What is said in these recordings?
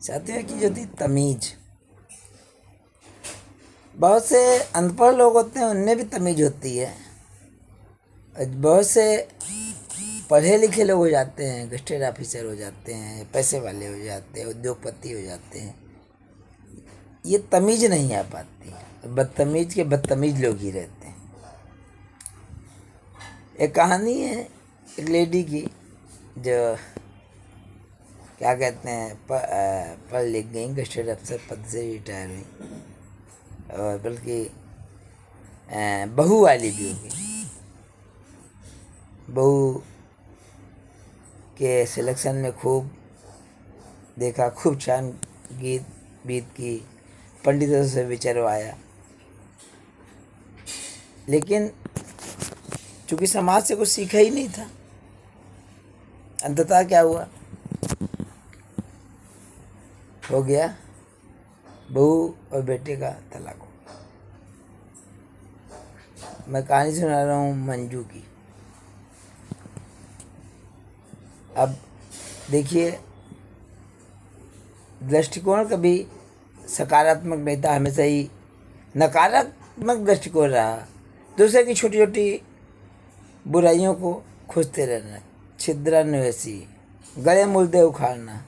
साथियों की जो थी तमीज, बहुत से अनपढ़ लोग होते हैं उनमें भी तमीज होती है। बहुत से पढ़े लिखे लोग हो जाते हैं, गस्टेड ऑफिसर हो जाते हैं, पैसे वाले हो जाते हैं, उद्योगपति हो जाते हैं, ये तमीज नहीं आ पाती। बदतमीज के बदतमीज लोग ही रहते हैं। एक कहानी है एक लेडी की जो क्या कहते हैं पढ़ लिख गई, गस्टेड अफसर पद से रिटायर हुई और बल्कि बहू वाली भी होगी। बहू के सिलेक्शन में खूब देखा, खूब छान गीत बीत की, पंडितों से विचरवाया, लेकिन चूंकि समाज से कुछ सीखा ही नहीं था, अंततः क्या हुआ, हो गया बहू और बेटे का तलाक हो। मैं कहानी सुना रहा हूँ मंजू की। अब देखिए, दृष्टिकोण कभी सकारात्मक नहीं था, हमेशा ही नकारात्मक दृष्टिकोण रहा। दूसरे की छोटी छोटी बुराइयों को खोजते रहना, छिद्रान्वेषी, गले मुल्दे उखाड़ना,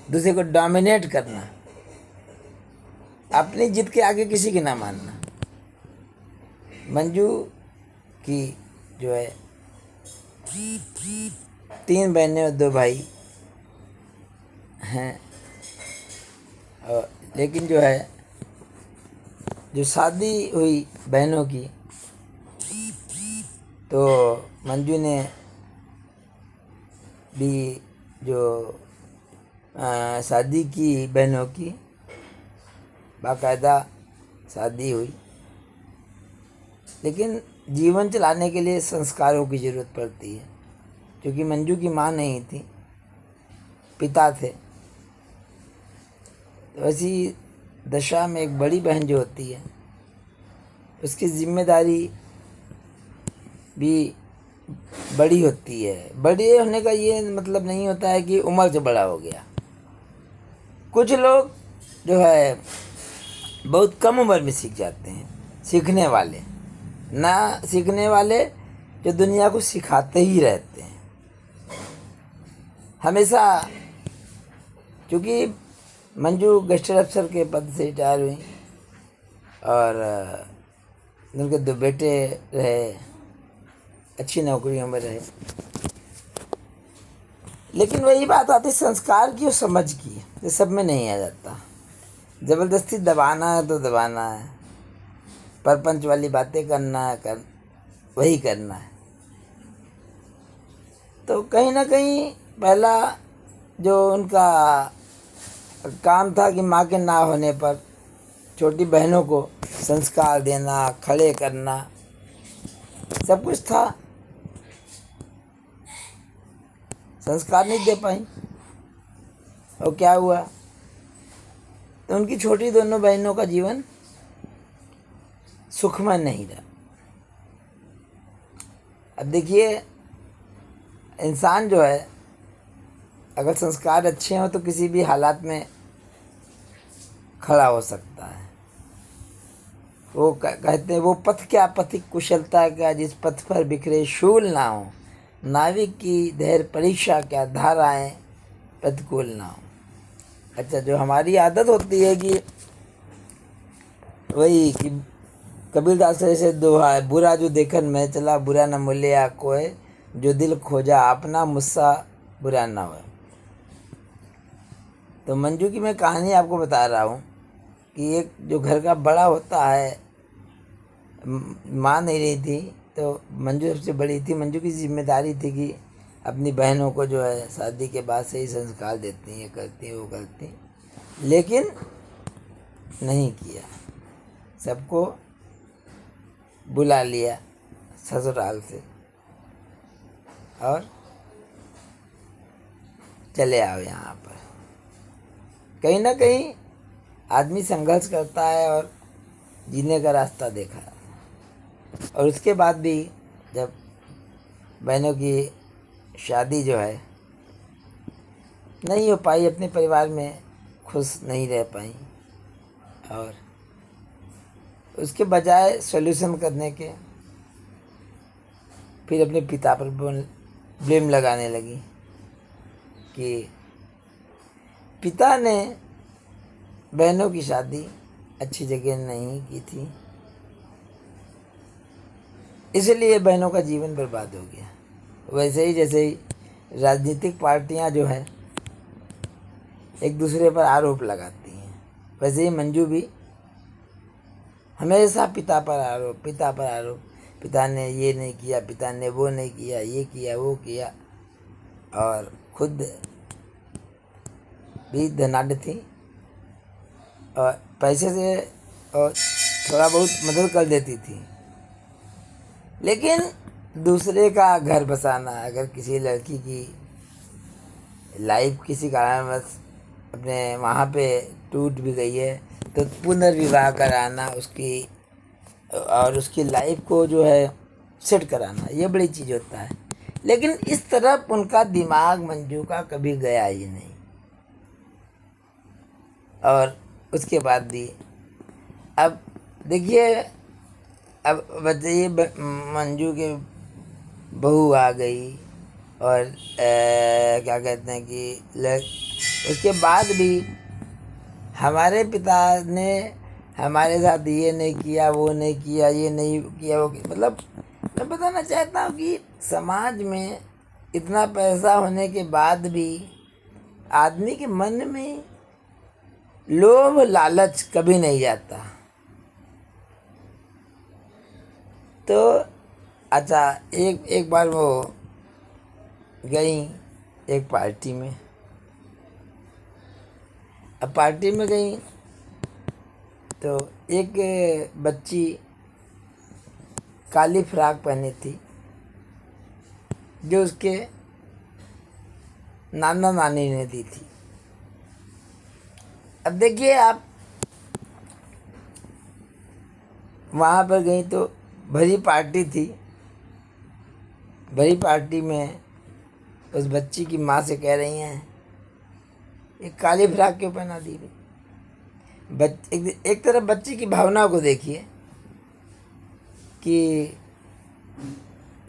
दूसरे को डोमिनेट करना, अपनी जिद के आगे किसी की ना मानना। मंजू की जो है 3 बहनें और 2 भाई हैं, और लेकिन जो है जो शादी हुई बहनों की, तो मंजू ने भी जो शादी की बहनों की, बाकायदा शादी हुई, लेकिन जीवन चलाने के लिए संस्कारों की ज़रूरत पड़ती है। क्योंकि मंजू की माँ नहीं थी, पिता थे, तो ऐसी दशा में एक बड़ी बहन जो होती है उसकी जिम्मेदारी भी बड़ी होती है। बड़े होने का ये मतलब नहीं होता है कि उम्र से बड़ा हो गया। कुछ लोग जो है बहुत कम उम्र में सीख जाते हैं, सीखने वाले ना सीखने वाले जो दुनिया को सिखाते ही रहते हैं हमेशा। क्योंकि मंजू गस्टेड अफसर के पद से रिटायर हुई और उनके 2 बेटे रहे, अच्छी नौकरियों में रहे, लेकिन वही बात आती संस्कार की और समझ की। ये सब में नहीं आ जाता। ज़बरदस्ती दबाना है तो दबाना है, परपंच वाली बातें करना है, वही करना है। तो कहीं ना कहीं पहला जो उनका काम था कि माँ के ना होने पर छोटी बहनों को संस्कार देना, खड़े करना, सब कुछ था, संस्कार नहीं दे पाई। और क्या हुआ, तो उनकी छोटी दोनों बहनों का जीवन सुखमय नहीं रहा। अब देखिए, इंसान जो है अगर संस्कार अच्छे हों तो किसी भी हालात में खड़ा हो सकता है। वो कहते हैं, वो पथ क्या पथिक कुशलता क्या, जिस पथ पर बिखरे शूल ना हो, नाविक की धैर्य परीक्षा क्या, धाराएं प्रतिकूल ना हो। अच्छा, जो हमारी आदत होती है कि वही कि कबीरदास ऐसे दोहा है, बुरा जो देखन में चला, बुरा न मूल्य कोय, जो दिल खोजा अपना, मुस्सा बुरा ना हो। तो मंजू की मैं कहानी आपको बता रहा हूँ कि एक जो घर का बड़ा होता है, माँ नहीं रही थी तो मंजू सबसे बड़ी थी। मंजू की जिम्मेदारी थी कि अपनी बहनों को जो है शादी के बाद से ही संस्कार देती हैं, करती हैं, वो करती, लेकिन नहीं किया। सबको बुला लिया ससुराल से और चले आओ यहाँ पर। कहीं ना कहीं आदमी संघर्ष करता है और जीने का रास्ता देखा, और उसके बाद भी जब बहनों की शादी जो है नहीं हो पाई, अपने परिवार में खुश नहीं रह पाई और उसके बजाय सॉल्यूशन करने के फिर अपने पिता पर ब्लेम लगाने लगी कि पिता ने बहनों की शादी अच्छी जगह नहीं की थी, इसलिए बहनों का जीवन बर्बाद हो गया। वैसे ही जैसे ही राजनीतिक पार्टियां जो हैं एक दूसरे पर आरोप लगाती हैं, वैसे ही मंजू भी हमेशा पिता पर आरोप, पिता पर आरोप, पिता ने ये नहीं किया, पिता ने वो नहीं किया, ये किया वो किया, और खुद भी धनाढ्य थी और पैसे से और थोड़ा बहुत मदद कर देती थी। लेकिन दूसरे का घर बसाना, अगर किसी लड़की की लाइफ किसी कारणवश अपने वहाँ पे टूट भी गई है तो पुनर्विवाह कराना उसकी और उसकी लाइफ को जो है सेट कराना, ये बड़ी चीज़ होता है। लेकिन इस तरफ उनका दिमाग मंजू का कभी गया ही नहीं। और उसके बाद भी अब देखिए, अब बताइए मंजू के बहू आ गई और क्या कहते हैं कि उसके बाद भी हमारे पिता ने हमारे साथ ये नहीं किया, वो नहीं किया, ये नहीं किया, वो मतलब मैं बताना चाहता हूँ कि समाज में इतना पैसा होने के बाद भी आदमी के मन में लोभ लालच कभी नहीं जाता। तो अच्छा, एक बार वो गई एक पार्टी में। अब पार्टी में गई तो एक बच्ची काली फ्रॉक पहनी थी जो उसके नाना नानी ने दी थी। अब देखिए, आप वहाँ पर गई तो भरी पार्टी थी। भरी पार्टी में उस बच्ची की माँ से कह रही हैं, एक काली फ्रॉक क्यों पहना दी? एक तरफ बच्ची की भावना को देखिए कि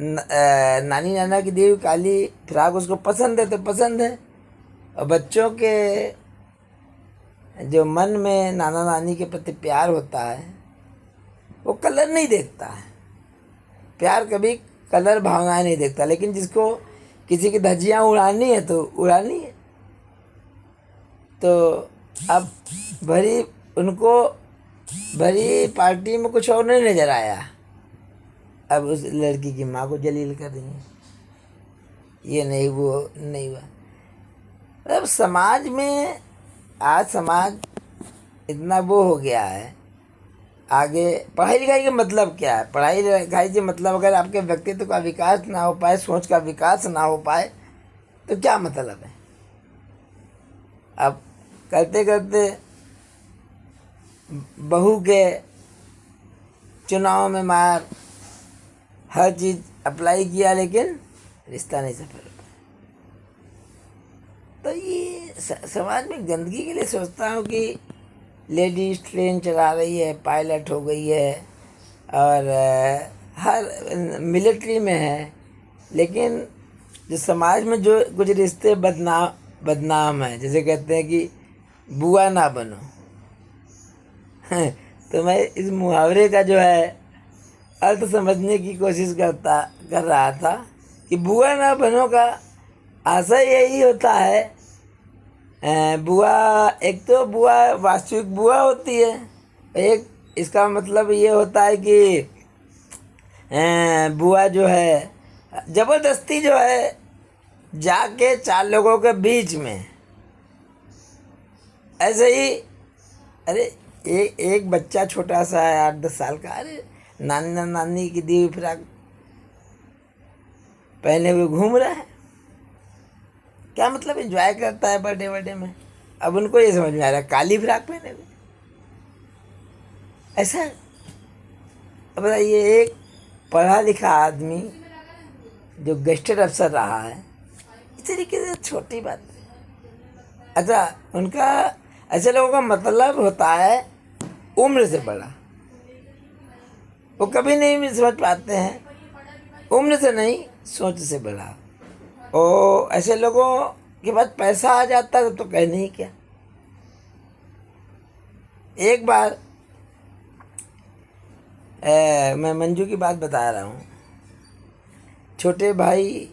नानी नाना की दी हुई काली फ्रॉक उसको पसंद है तो पसंद है, और बच्चों के जो मन में नाना नानी के प्रति प्यार होता है वो कलर नहीं देखता है। प्यार कभी कलर भावनाएं नहीं देखता। लेकिन जिसको किसी की धज्जियाँ उड़ानी है तो उड़ानी है। तो अब उनको भरी पार्टी में कुछ और नहीं नजर आया। अब उस लड़की की माँ को जलील कर रही है, ये नहीं वो नहीं हुआ। अब समाज में आज समाज इतना वो हो गया है। आगे पढ़ाई लिखाई का मतलब क्या है? पढ़ाई लिखाई से मतलब अगर आपके व्यक्तित्व का विकास ना हो पाए, सोच का विकास ना हो पाए तो क्या मतलब है? अब करते करते बहू के चुनाव में मार, हर चीज़ अप्लाई किया लेकिन रिश्ता नहीं सफल हो पाया। तो ये समाज में गंदगी के लिए सोचता हूँ कि लेडीज ट्रेन चला रही है, पायलट हो गई है और हर मिलिट्री में है, लेकिन जो समाज में जो कुछ रिश्ते बदनाम है, जैसे कहते हैं कि बुआ ना बनो। तो मैं इस मुहावरे का जो है अर्थ समझने की कोशिश कर रहा था कि बुआ ना बनो का आशय यही होता है। बुआ, एक तो बुआ वास्तविक बुआ होती है, एक इसका मतलब ये होता है कि बुआ जो है ज़बरदस्ती जो है जाके चार लोगों के बीच में ऐसे ही, अरे एक बच्चा छोटा सा है 8-10 साल का, अरे नानी की दी हुई फ्रॉक पहने हुए घूम रहा है, क्या मतलब एंजॉय करता है बर्थडे में। अब उनको ये समझ में आ रहा है काली फ्रॉक पहने हुए ऐसा। अब बताइए, एक पढ़ा लिखा आदमी जो गैजेटेड अफसर रहा है, इस तरीके से छोटी बात है। अच्छा, उनका ऐसे लोगों का मतलब होता है उम्र से बड़ा। वो कभी नहीं भी समझ पाते हैं, उम्र से नहीं सोच से बड़ा। और ऐसे लोगों के पास पैसा आ जाता है तो कहने ही क्या। एक बार मैं मंजू की बात बता रहा हूँ। छोटे भाई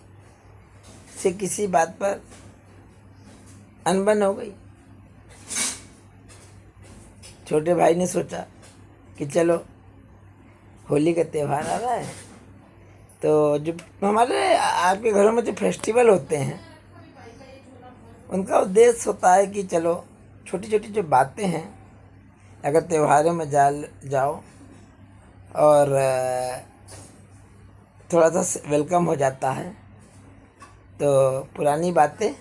से किसी बात पर अनबन हो गई। छोटे भाई ने सोचा कि चलो होली का त्यौहार आ रहा है, तो जो हमारे आपके घरों में जो फेस्टिवल होते हैं उनका उद्देश्य होता है कि चलो छोटी छोटी जो बातें हैं, अगर त्योहारों में जाओ और थोड़ा सा वेलकम हो जाता है तो पुरानी बातें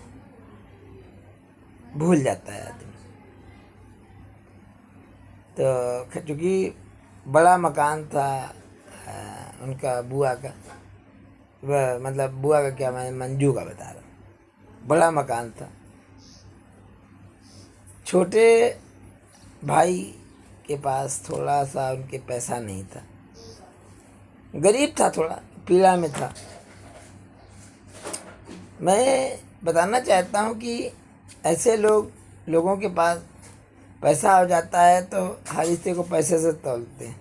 भूल जाता है आदमी। तो चूँकि बड़ा मकान था उनका बुआ का, मतलब बुआ का क्या, मैं मंजू का बता रहा हूँ। बड़ा मकान था। छोटे भाई के पास थोड़ा सा उनके पैसा नहीं था, गरीब था, थोड़ा पीड़ा में था। मैं बताना चाहता हूँ कि ऐसे लोगों के पास पैसा हो जाता है तो हर रिश्ते को पैसे से तोलते हैं।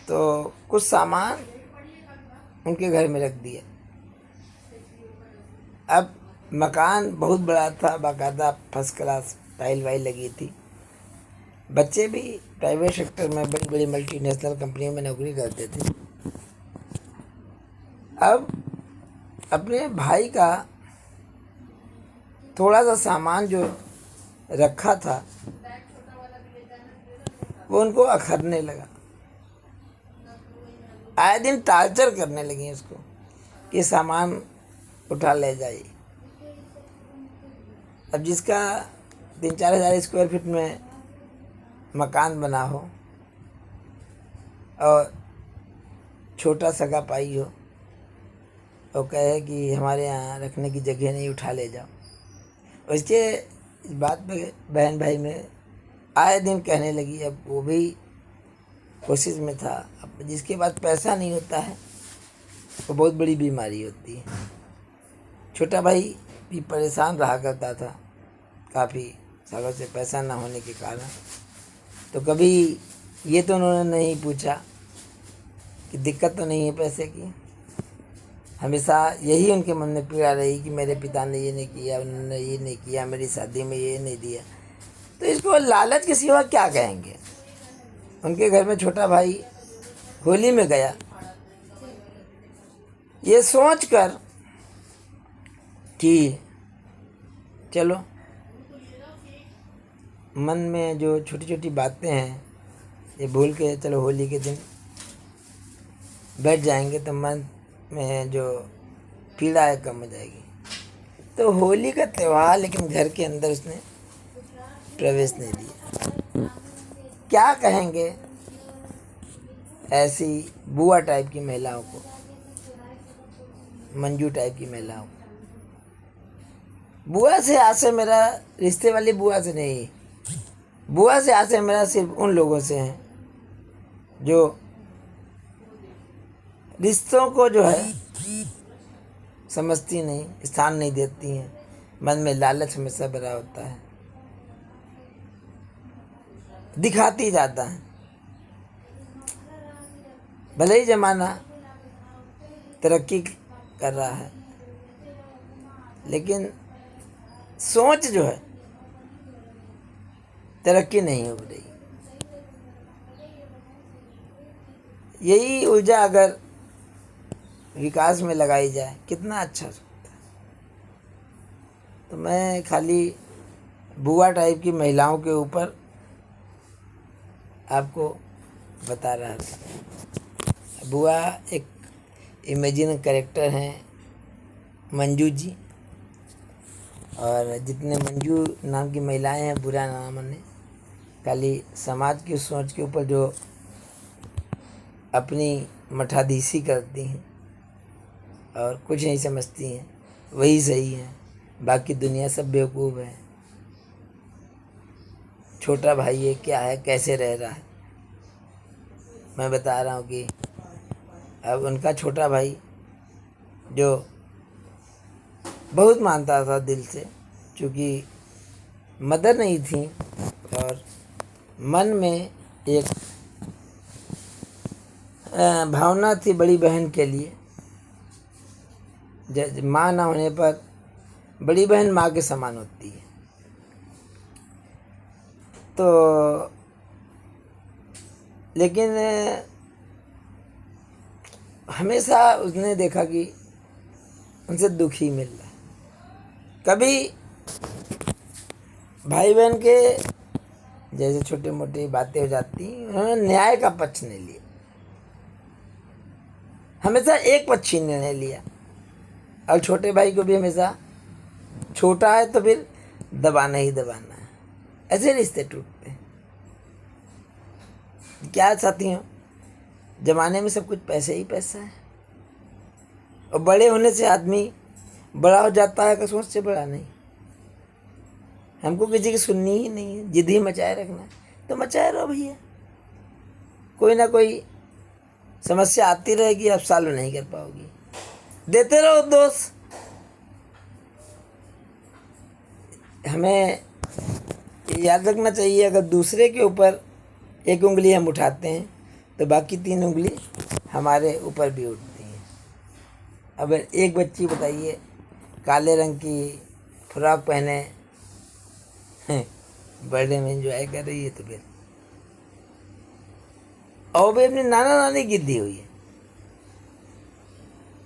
तो कुछ सामान उनके घर में रख दिया। अब मकान बहुत बड़ा था, बाकायदा फर्स्ट क्लास टाइल वाइल लगी थी। बच्चे भी प्राइवेट सेक्टर में बड़ी बड़ी मल्टीनेशनल कंपनियों में नौकरी करते थे। अब अपने भाई का थोड़ा सा सामान जो रखा था वो उनको अखरने लगा। आए दिन टार्चर करने लगी उसको कि सामान उठा ले जाइए। अब जिसका 3-4 हज़ार स्क्वायर फीट में मकान बना हो और छोटा सगा पाई हो और कहे कि हमारे यहाँ रखने की जगह नहीं, उठा ले जाओ। उसके इस बात पे बहन भाई में आए दिन कहने लगी। अब वो भी कोशिश में था। अब जिसके पास पैसा नहीं होता है वो बहुत बड़ी बीमारी होती है। छोटा भाई भी परेशान रहा करता था काफ़ी सालों से पैसा ना होने के कारण। तो कभी ये तो उन्होंने नहीं पूछा कि दिक्कत तो नहीं है पैसे की। हमेशा यही उनके मन में पीड़ा रही कि मेरे पिता ने ये नहीं किया, उन्होंने ये नहीं किया, मेरी शादी में ये नहीं दिया। तो इसको लालच के सिवा क्या कहेंगे। उनके घर में छोटा भाई होली में गया ये सोच कर कि चलो मन में जो छोटी छोटी बातें हैं ये भूल के चलो होली के दिन बैठ जाएंगे तो मन में जो पीड़ा है कम हो जाएगी। तो होली का त्यौहार, लेकिन घर के अंदर उसने प्रवेश नहीं दिया। क्या कहेंगे ऐसी बुआ टाइप की महिलाओं को, मंजू टाइप की महिलाओं को। बुआ से आज से मेरा रिश्ते वाली बुआ से नहीं, बुआ से आज से मेरा सिर्फ उन लोगों से है जो रिश्तों को जो है समझती नहीं, स्थान नहीं देती हैं। मन में लालच हमेशा भरा होता है, दिखाती ज़्यादा है। भले ही ज़माना तरक्की कर रहा है लेकिन सोच जो है तरक्की नहीं हो रही। यही ऊर्जा अगर विकास में लगाई जाए कितना अच्छा सकता है। तो मैं खाली बुआ टाइप की महिलाओं के ऊपर आपको बता रहा था। बुआ एक इमेजिन कैरेक्टर हैं मंजू जी, और जितने मंजू नाम की महिलाएं हैं बुरा ना माने, खाली समाज की सोच के ऊपर जो अपनी मठाधीशी करती हैं और कुछ नहीं समझती हैं वही सही है, बाकी दुनिया सब बेवकूफ़ है। छोटा भाई है, क्या है, कैसे रह रहा है। मैं बता रहा हूँ कि अब उनका छोटा भाई जो बहुत मानता था दिल से, क्योंकि मदर नहीं थी और मन में एक भावना थी बड़ी बहन के लिए। माँ ना होने पर बड़ी बहन माँ के समान होती है। तो लेकिन हमेशा उसने देखा कि उनसे दुख ही मिल रहा है। कभी भाई बहन के जैसे छोटे मोटी बातें हो जाती, उन्होंने न्याय का पक्ष नहीं लिया, हमेशा एक पक्षी निर्णय लिया। और छोटे भाई को भी हमेशा छोटा है तो फिर दबाना ही दबाना है। ऐसे रिश्ते टूटते हैं। क्या साथियों, जमाने में सब कुछ पैसे ही पैसा है। और बड़े होने से आदमी बड़ा हो जाता है, कसों से बड़ा नहीं। हमको किसी की सुननी ही नहीं है, जिद ही मचाए रखना है तो मचाए रहो भैया। कोई ना कोई समस्या आती रहेगी, आप सॉल्व नहीं कर पाओगी, देते रहो दोष। हमें याद रखना चाहिए, अगर दूसरे के ऊपर एक उंगली हम उठाते हैं तो बाकी 3 उंगली हमारे ऊपर भी उठती हैं। अब एक बच्ची बताइए काले रंग की फ्रॉक पहने बर्थडे में एंजॉय कर रही है, तो फिर और भी अपनी नाना नानी की दी हुई है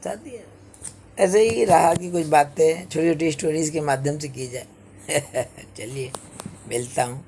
शादी है। ऐसे ही रहा कि कुछ बातें छोटी छोटी स्टोरीज के माध्यम से की जाए। चलिए मिलता हूँ।